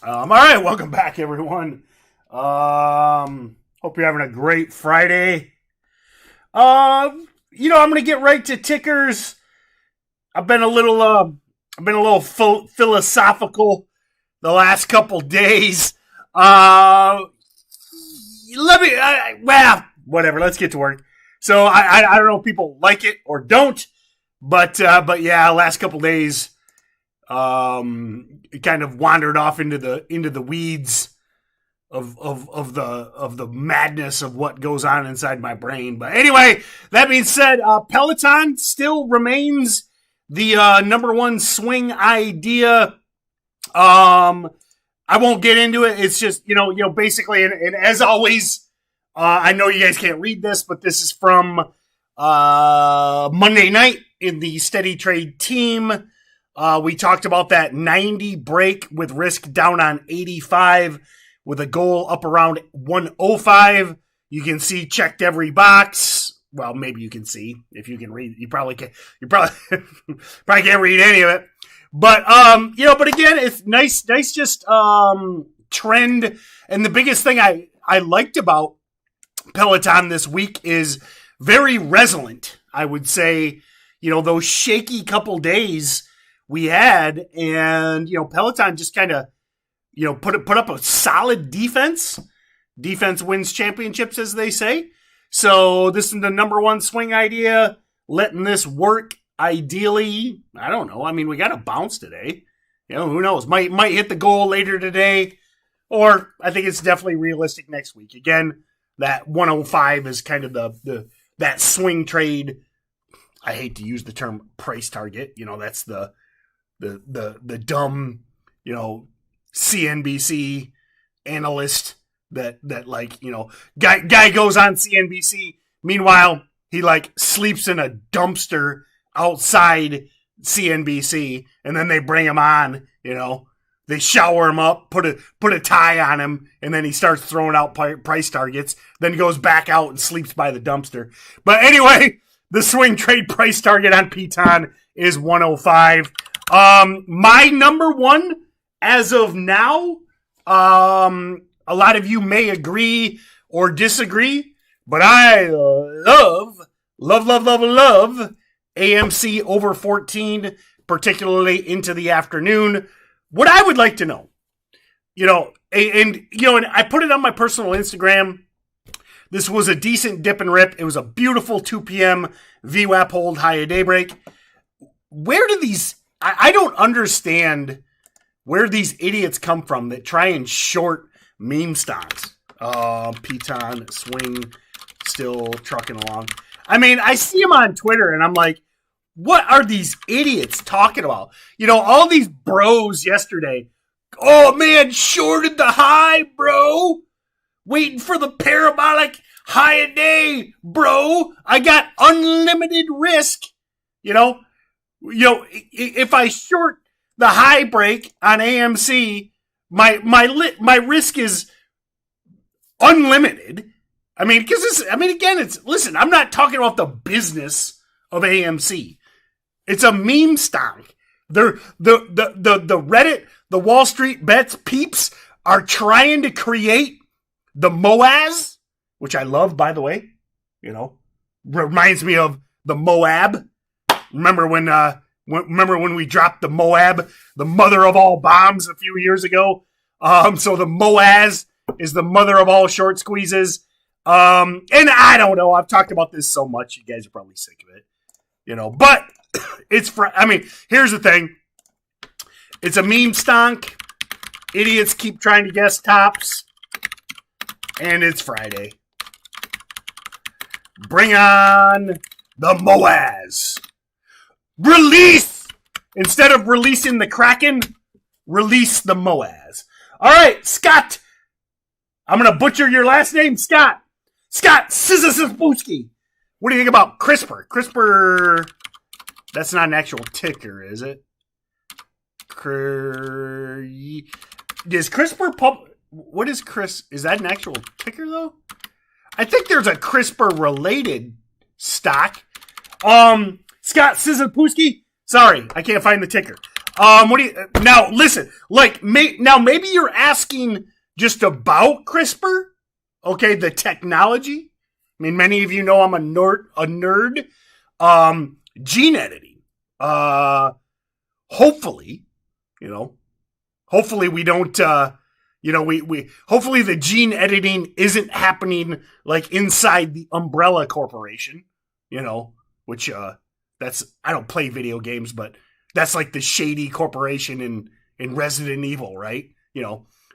All right, welcome back, everyone. Hope you're having a great Friday. I'm going to get right to tickers. I've been a little philosophical the last couple days. Whatever. Let's get to work. So I don't know if people like it or don't, but yeah, last couple days, it kind of wandered off into the weeds of the madness of what goes on inside my brain. But anyway, that being said, Peloton still remains the number one swing idea. I won't get into it. It's just, basically, and as always, I know you guys can't read this, but this is from Monday night in the SteadyTrade Team. We talked about that 90 break with risk down on 85 with a goal up around 105. You can see checked every box. Well, maybe you can see if you can read. You probably can't read any of it. But but again, it's nice just trend. And the biggest thing I liked about Peloton this week is very resilient. I would say, those shaky couple days we had, and Peloton just kind of put up a solid defense. Defense wins championships, as they say. So this is the number one swing idea. Letting this work ideally. I don't know. I mean, we got a bounce today. Who knows? Might hit the goal later today, or I think it's definitely realistic next week. Again, that 105 is kind of that swing trade. I hate to use the term price target. That's the dumb, CNBC analyst that guy goes on CNBC. Meanwhile, he sleeps in a dumpster outside CNBC, and then they bring him on. They shower him up, put a tie on him, and then he starts throwing out price targets. Then he goes back out and sleeps by the dumpster. But anyway, the swing trade price target on PTON is 105. My number one as of now, a lot of you may agree or disagree, but I love AMC over 14, particularly into the afternoon. What I would like to know, and I put it on my personal Instagram. This was a decent dip and rip. It was a beautiful 2 p.m. VWAP hold high of daybreak. Where do these, I don't understand where these idiots come from that try and short meme stocks. PTON swing still trucking along. I mean, I see them on Twitter and I'm like, what are these idiots talking about? All these bros yesterday. Oh man, shorted the high, bro. Waiting for the parabolic high a day, bro. I got unlimited risk. If I short the high break on AMC, my risk is unlimited. I mean, listen, I'm not talking about the business of AMC. It's a meme stock. The Reddit, the Wall Street Bets peeps are trying to create the Moaz, which I love, by the way. Reminds me of the Moab. Remember when we dropped the Moab, the mother of all bombs, a few years ago? So the Moaz is the mother of all short squeezes. And I don't know. I've talked about this so much. You guys are probably sick of it. But here's the thing. It's a meme stonk. Idiots keep trying to guess tops. And it's Friday. Bring on the Moaz. Release! Instead of releasing the Kraken, release the Moaz. All right, Scott. I'm going to butcher your last name, Scott. Scott Sizasabuski. What do you think about Crispr? Crispr, that's not an actual ticker, is it? Is Crispr what is Is that an actual ticker, though? I think there's a Crispr-related stock. Scott Sizapuski. Sorry, I can't find the ticker. What do you now? Listen, like maybe you're asking just about CRISPR, okay? The technology. I mean, many of you know I'm a nerd. Gene editing. Hopefully, hopefully we don't. We hopefully the gene editing isn't happening like inside the Umbrella Corporation. Which that's I don't play video games, but that's like the shady corporation in Resident Evil, right?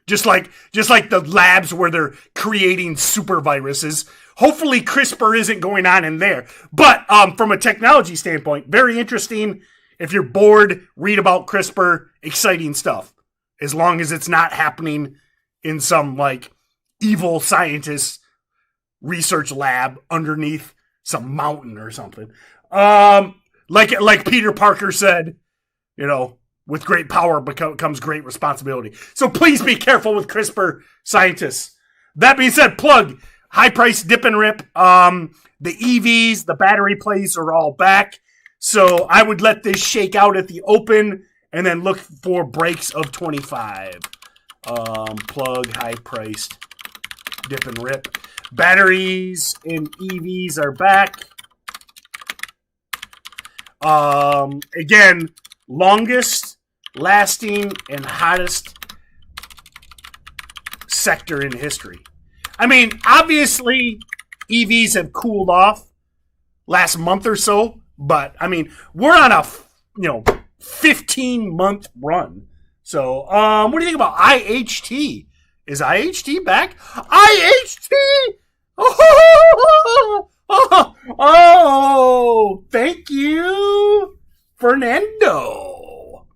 Just like the labs where they're creating super viruses. Hopefully CRISPR isn't going on in there. But from a technology standpoint, very interesting. If you're bored, read about CRISPR, exciting stuff. As long as it's not happening in some like evil scientist research lab underneath some mountain or something. Like Peter Parker said, with great power comes great responsibility. So please be careful with CRISPR scientists. That being said, plug, high price dip and rip. The EVs, the battery plays are all back. So I would let this shake out at the open and then look for breaks of 25. Plug, high priced dip and rip. Batteries and EVs are back. Again, longest lasting and hottest sector in history. I mean, obviously EVs have cooled off last month or so, but I mean, we're on a 15-month run. So, what do you think about IHT? Is IHT back? IHT! Oh, thank you, Fernando.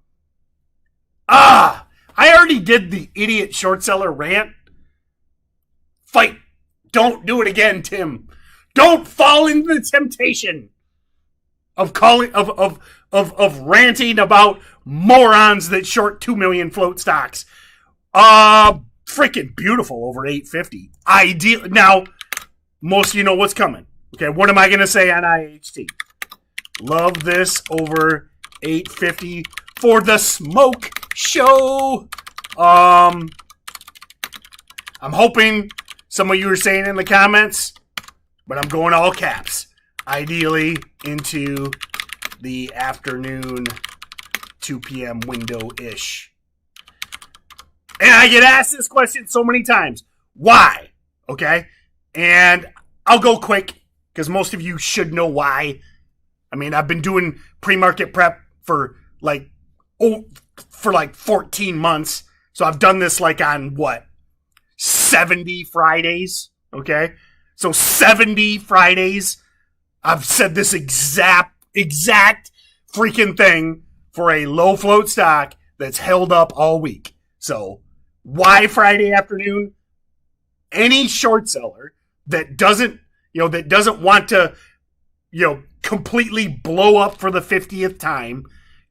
I already did the idiot short seller rant. Fight. Don't do it again, Tim. Don't fall into the temptation of ranting about morons that short 2 million float stocks. Freaking beautiful over 850. Ideal. Now, most of you know what's coming. Okay, what am I going to say on IHT? Love this over 850 for the smoke show. I'm hoping some of you are saying in the comments, but I'm going all caps. Ideally into the afternoon 2 p.m. window-ish. And I get asked this question so many times. Why? Okay? And I'll go quick because most of you should know why. I mean, I've been doing pre-market prep for like 14 months. So I've done this like on 70 Fridays. Okay? So 70 Fridays. I've said this exact freaking thing for a low float stock that's held up all week. So why Friday afternoon? Any short seller that doesn't want to, completely blow up for the 50th time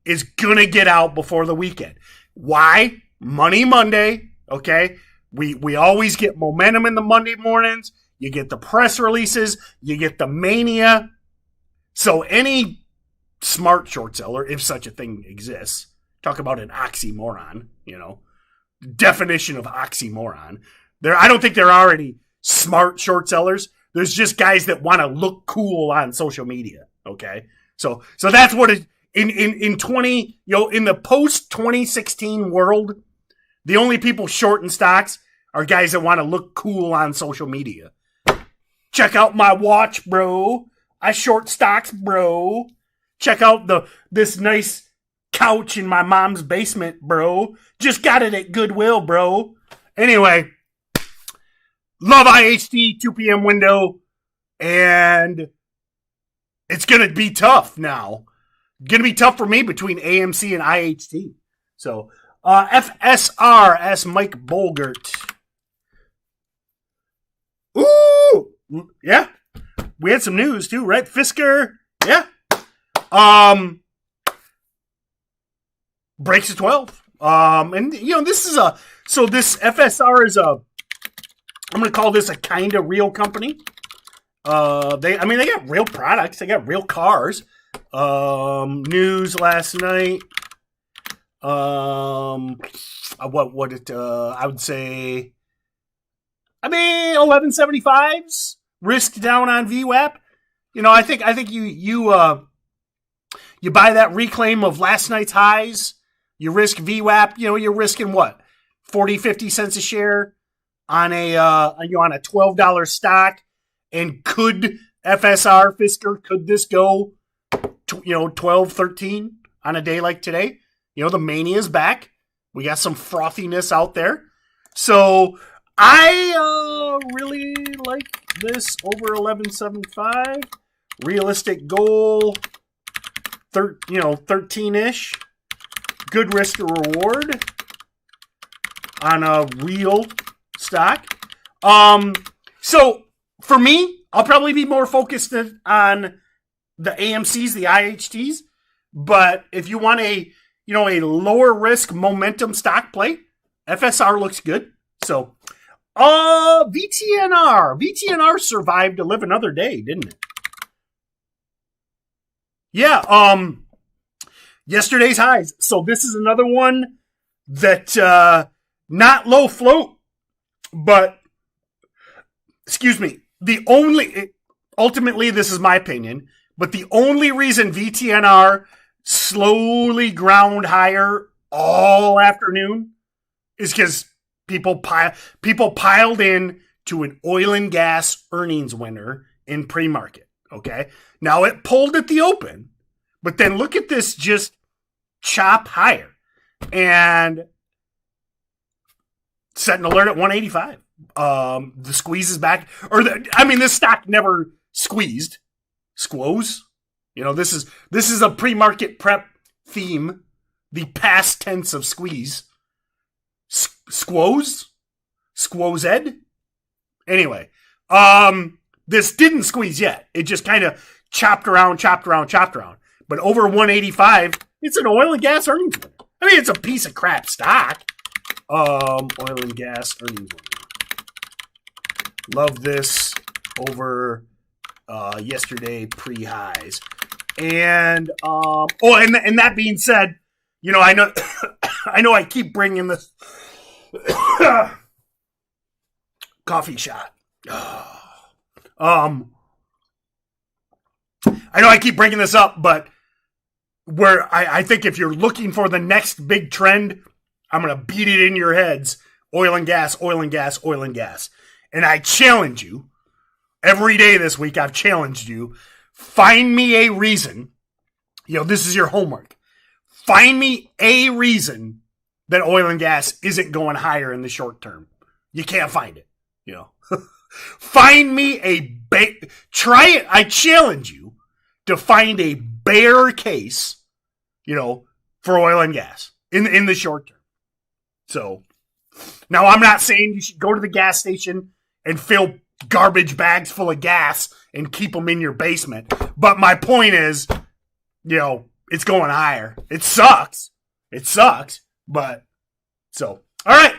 is going to get out before the weekend. Why? Money Monday, okay? We always get momentum in the Monday mornings. You get the press releases. You get the mania. So any smart short seller, if such a thing exists, talk about an oxymoron, definition of oxymoron. I don't think there are any smart short sellers. There's just guys that want to look cool on social media. Okay. So that's what it, in in the post 2016 world, the only people shorting stocks are guys that want to look cool on social media. Check out my watch, bro. I short stocks, bro. Check out this nice couch in my mom's basement, bro. Just got it at Goodwill, bro. Anyway, love IHT 2 p.m. window, and it's going to be tough now. Going to be tough for me between AMC and IHT. So, FSR, as Mike Bolgert. Ooh! Yeah. We had some news too, right? Fisker. Yeah. Breaks at 12. And this is this FSR is I'm going to call this a kind of real company. They got real products. They got real cars. News last night. I would say, 1175s risk down on VWAP. I think you buy that reclaim of last night's highs. You risk VWAP. You're risking what, 40, 50 cents a share on a $12 stock. And could FSR Fisker, could this go 12, 13 on a day like today? The mania is back. We got some frothiness out there. So I really like this over 11.75. Realistic goal, 13-ish. Good risk to reward on a real stock. So for me, I'll probably be more focused on the AMCs, the IHTs. But if you want a lower risk momentum stock play, FSR looks good. So, VTNR survived to live another day, didn't it? Yeah. Yesterday's highs. So this is another one that not low float, but excuse me. Ultimately, this is my opinion, but the only reason VTNR slowly ground higher all afternoon is because people piled in to an oil and gas earnings winner in pre-market. Okay, now it pulled at the open, but then look at this just chop higher and set an alert at 185. The squeeze is back, this stock never squeezed. Squoze. This is a pre-market prep theme. The past tense of squeeze. Squoze? Squozed? Anyway, this didn't squeeze yet. It just kind of chopped around. But over 185, it's an oil and gas earnings winner. It's a piece of crap stock. Oil and gas earnings winner. Love this over yesterday pre-highs. And and that being said, I know I keep bringing this coffee shot. I know I keep bringing this up, but where I think if you're looking for the next big trend, I'm going to beat it in your heads. Oil and gas, oil and gas, oil and gas. And I challenge you, every day this week I've challenged you, find me a reason, this is your homework. Find me a reason that oil and gas isn't going higher in the short term. You can't find it, Find me try it. I challenge you to find a bear case, for oil and gas in the short term. So, now I'm not saying you should go to the gas station and fill garbage bags full of gas and keep them in your basement. But my point is, it's going higher. It sucks. But, so, all right.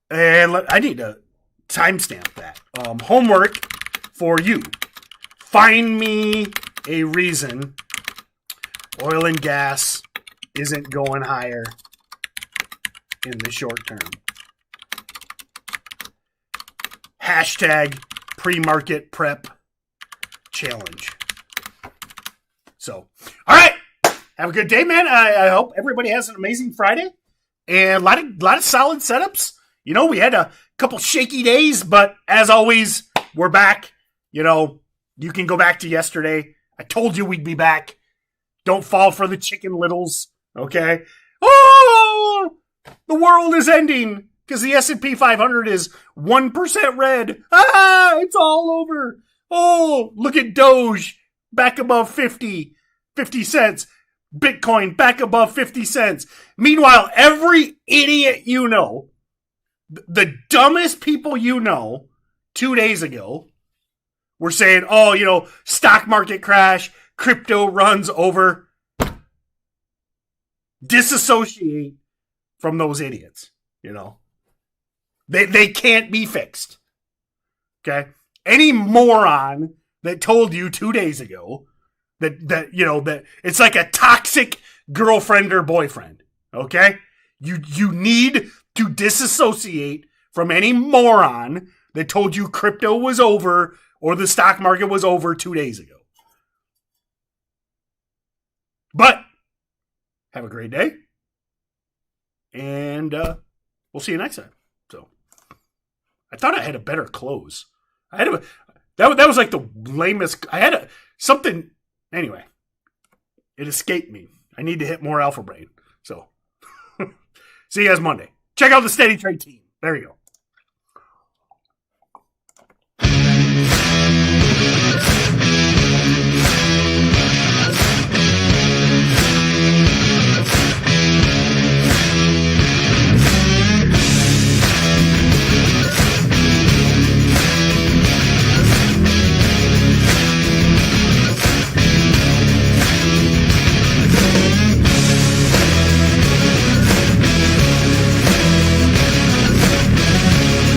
And I need to timestamp that. Homework for you. Find me a reason oil and gas isn't going higher in the short term. Hashtag pre-market prep challenge. So, all right. Have a good day, man. I hope everybody has an amazing Friday and a lot of solid setups. We had a couple shaky days, but as always, we're back. You can go back to yesterday. I told you we'd be back. Don't fall for the chicken littles, okay? Oh, the world is ending because the S&P 500 is 1% red. It's all over. Oh, look at Doge back above 50 cents. Bitcoin back above 50 cents. Meanwhile, every idiot the dumbest people 2 days ago were saying, stock market crash, crypto runs over. Disassociate from those idiots, They can't be fixed. Okay? Any moron that told you 2 days ago that it's like a toxic girlfriend or boyfriend. Okay? You need to disassociate from any moron that told you crypto was over or the stock market was over 2 days ago. But have a great day. And we'll see you next time. So I thought I had a better close. That was like the lamest. I had something. Anyway, it escaped me. I need to hit more alpha brain. So see you guys Monday. Check out the SteadyTrade Team. There you go.